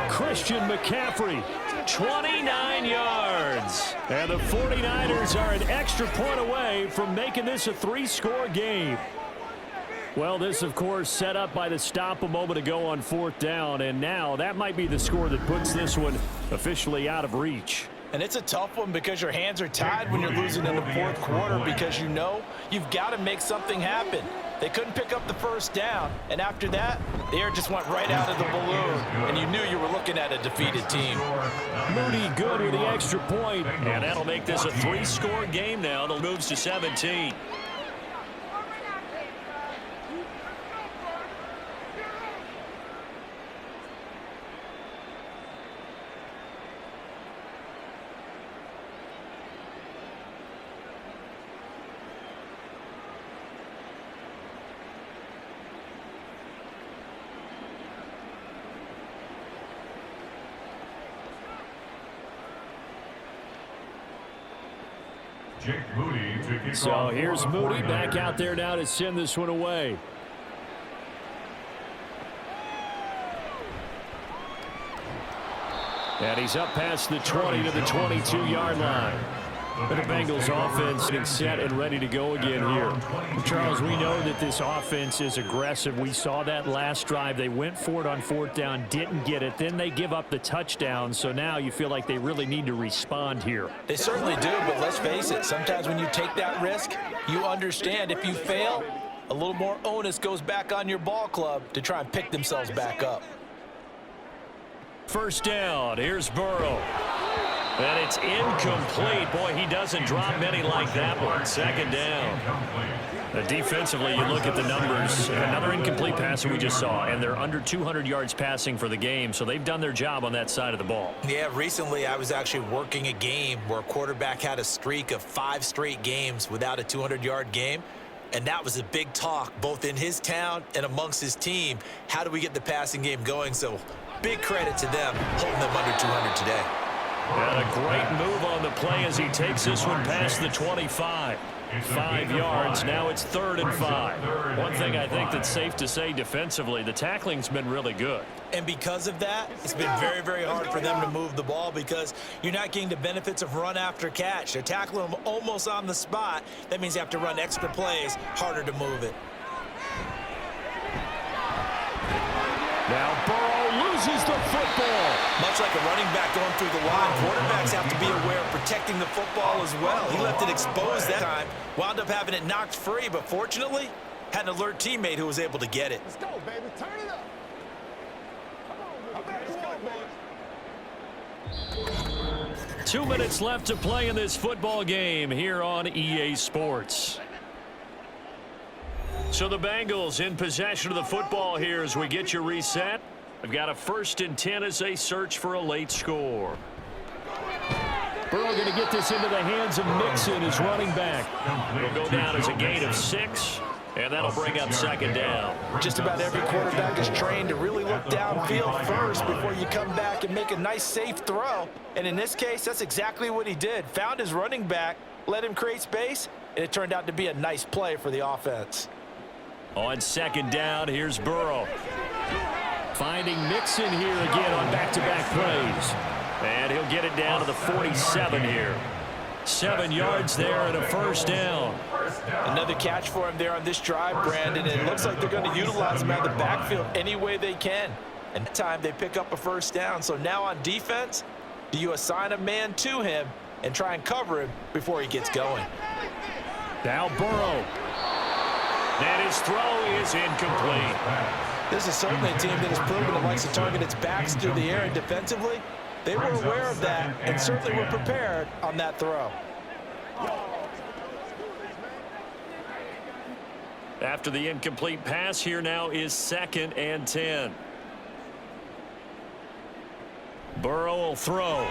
Christian McCaffrey, 29 yards. And the 49ers are an extra point away from making this a 3-score game. Well, this, of course, set up by the stop a moment ago on 4th down, and now that might be the score that puts this one officially out of reach. And it's a tough one because your hands are tied when you're losing in the 4th quarter because you know you've got to make something happen. They couldn't pick up the 1st down, and after that, the air just went right out of the balloon, and you knew you were looking at a defeated team. Moody good with the extra point. And that'll make this a 3-score game now. It'll move to 17. So here's Moody back out there now to send this one away. And he's up past the 20 to the 22-yard line. And the Bengals offense getting set and ready to go again here. Charles, we know that this offense is aggressive. We saw that last drive. They went for it on 4th down, didn't get it. Then they give up the touchdown. So now you feel like they really need to respond here. They certainly do, but let's face it. Sometimes when you take that risk, you understand if you fail, a little more onus goes back on your ball club to try and pick themselves back up. 1st down. Here's Burrow. And it's incomplete. Boy, he doesn't drop many like that one. 2nd down. Defensively, you look at the numbers. Another incomplete pass that we just saw, and they're under 200 yards passing for the game, so they've done their job on that side of the ball. Yeah, recently I was actually working a game where a quarterback had a streak of 5 straight games without a 200-yard game, and that was a big talk both in his town and amongst his team. How do we get the passing game going? So big credit to them holding them under 200 today. And a great move on the play as he takes this one past the 25. 5 yards. Now it's 3rd and 5. One thing I think that's safe to say defensively, the tackling's been really good. And because of that, it's been very, very hard for them to move the ball because you're not getting the benefits of run after catch. They're tackling them almost on the spot. That means you have to run extra plays, harder to move it. Now Burrow loses the football. Much like a running back going through the line, quarterbacks have to be aware of protecting the football as well. He left it exposed that time, wound up having it knocked free, but fortunately, had an alert teammate who was able to get it. Let's go, baby. Turn it up. Come on. Let's go, baby. 2 minutes left to play in this football game here on EA Sports. So the Bengals in possession of the football here as we get you reset. They've got a 1st and 10 as they search for a late score. Burrow going to get this into the hands of Mixon as running back. It'll go down as a gain of 6, and that'll bring up 2nd down. Just about every quarterback is trained to really look downfield first before you come back and make a nice, safe throw. And in this case, that's exactly what he did. Found his running back, let him create space, and it turned out to be a nice play for the offense. On 2nd down, here's Burrow. Finding Mixon here again on back-to-back plays. And he'll get it down to the 47 here. 7 yards there and a 1st down. Another catch for him there on this drive, Brandon, and it looks like they're going to utilize him out of the backfield any way they can. And that time they pick up a 1st down. So now on defense, do you assign a man to him and try and cover him before he gets going? Now Burrow. And his throw is incomplete. This is certainly a team that has proven it likes to target its backs through the air, and defensively, they were aware of that and certainly were prepared on that throw. After the incomplete pass, here now is 2nd and 10. Burrow will throw.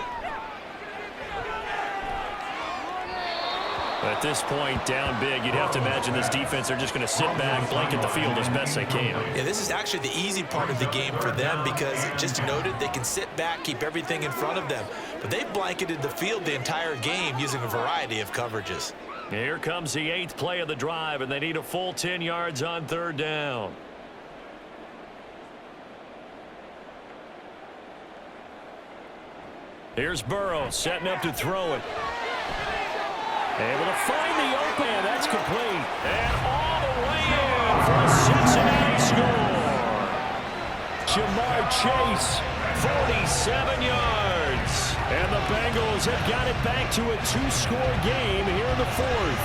At this point, down big, you'd have to imagine this defense, they're just going to sit back, blanket the field as best they can. Yeah, this is actually the easy part of the game for them because, just noted, they can sit back, keep everything in front of them. But they've blanketed the field the entire game using a variety of coverages. Here comes the 8th play of the drive, and they need a full 10 yards on 3rd down. Here's Burrow setting up to throw it. Able to find the open. That's complete. And all the way in for a Cincinnati score. Jamar Chase, 47 yards. And the Bengals have got it back to a 2-score game here in the 4th.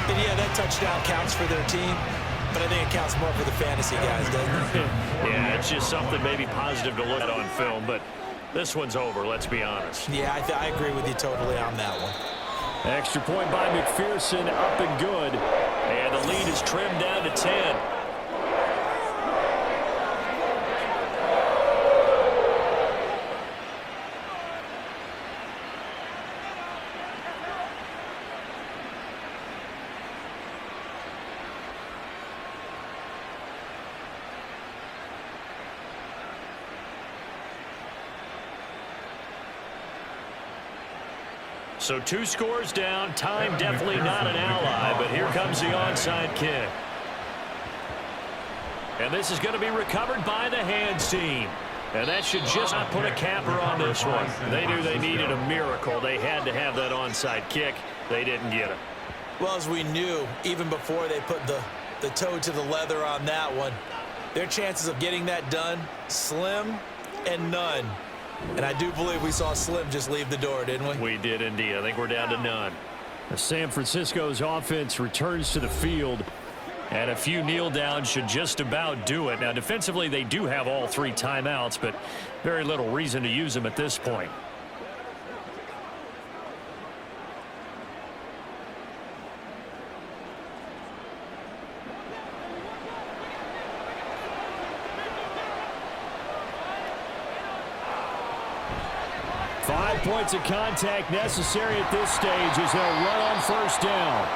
And yeah, that touchdown counts for their team, but I think it counts more for the fantasy guys, doesn't it? Yeah, it's just something maybe positive to look at on film, but this one's over, let's be honest. Yeah, I agree with you totally on that one. Extra point by McPherson, up and good. And the lead is trimmed down to 10. So 2 scores down, time definitely not an ally, but here comes the onside kick. And this is going to be recovered by the hands team. And that should just not put a capper on this one. They knew they needed a miracle. They had to have that onside kick. They didn't get it. Well, as we knew, even before they put the toe to the leather on that one, their chances of getting that done, slim and none. And I do believe we saw Slim just leave the door, didn't we? We did indeed. I think we're down to none. San Francisco's offense returns to the field, and a few kneel downs should just about do it. Now, defensively, they do have all 3 timeouts, but very little reason to use them at this point. Points of contact necessary at this stage as they'll run on 1st down.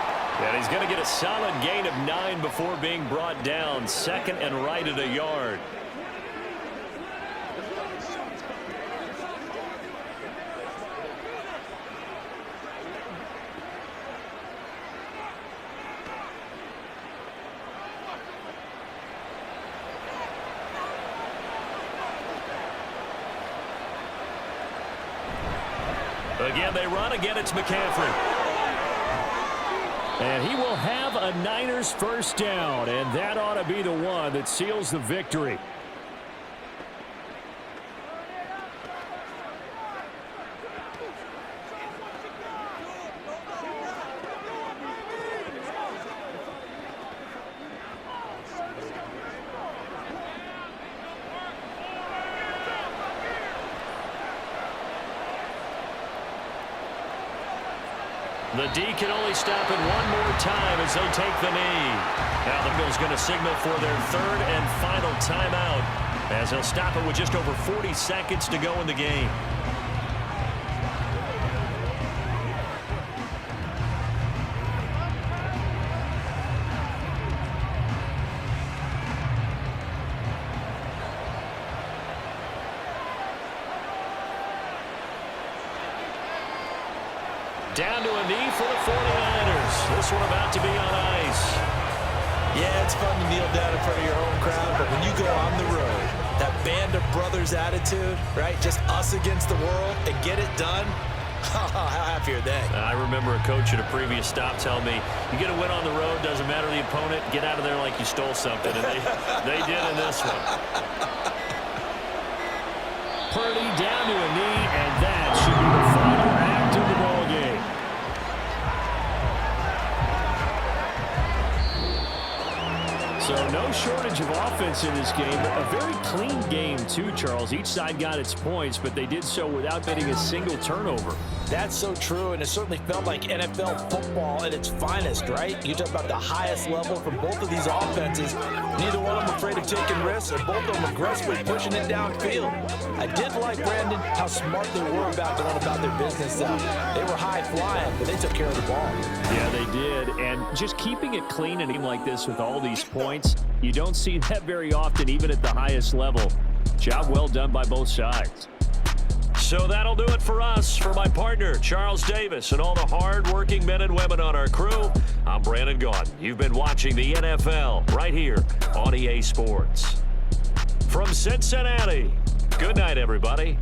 And he's going to get a solid gain of 9 before being brought down. 2nd and right at a yard. Again, they run. Again, it's McCaffrey. And he will have a Niners first down, and that ought to be the one that seals the victory. The D can only stop it one more time as they take the knee. Now the Bengals going to signal for their third and final timeout as they'll stop it with just over 40 seconds to go in the game. Down to a knee for the 49ers. This one about to be on ice. Yeah, it's fun to kneel down in front of your home crowd, but when you go on the road, that band of brothers attitude, right? Just us against the world and get it done. How happy are they? I remember a coach at a previous stop telling me, you get a win on the road, doesn't matter the opponent, get out of there like you stole something. And they did in this one. Purdy down to a knee, and that should be the final act of the ball game. So no shortage of offense in this game. A very clean game too, Charles. Each side got its points, but they did so without getting a single turnover. That's so true, and it certainly felt like NFL football at its finest, right? You talk about the highest level from both of these offenses. Neither one of them afraid of taking risks, and both of them aggressively pushing it downfield. I did like, Brandon, how smart they were about going about their business. They were high-flying, but they took care of the ball. Yeah, they did, and just keeping it clean in a game like this with all these points, you don't see that very often, even at the highest level. Job well done by both sides. So that'll do it for us. For my partner, Charles Davis, and all the hard-working men and women on our crew, I'm Brandon Gaudin. You've been watching the NFL right here on EA Sports. From Cincinnati, good night, everybody.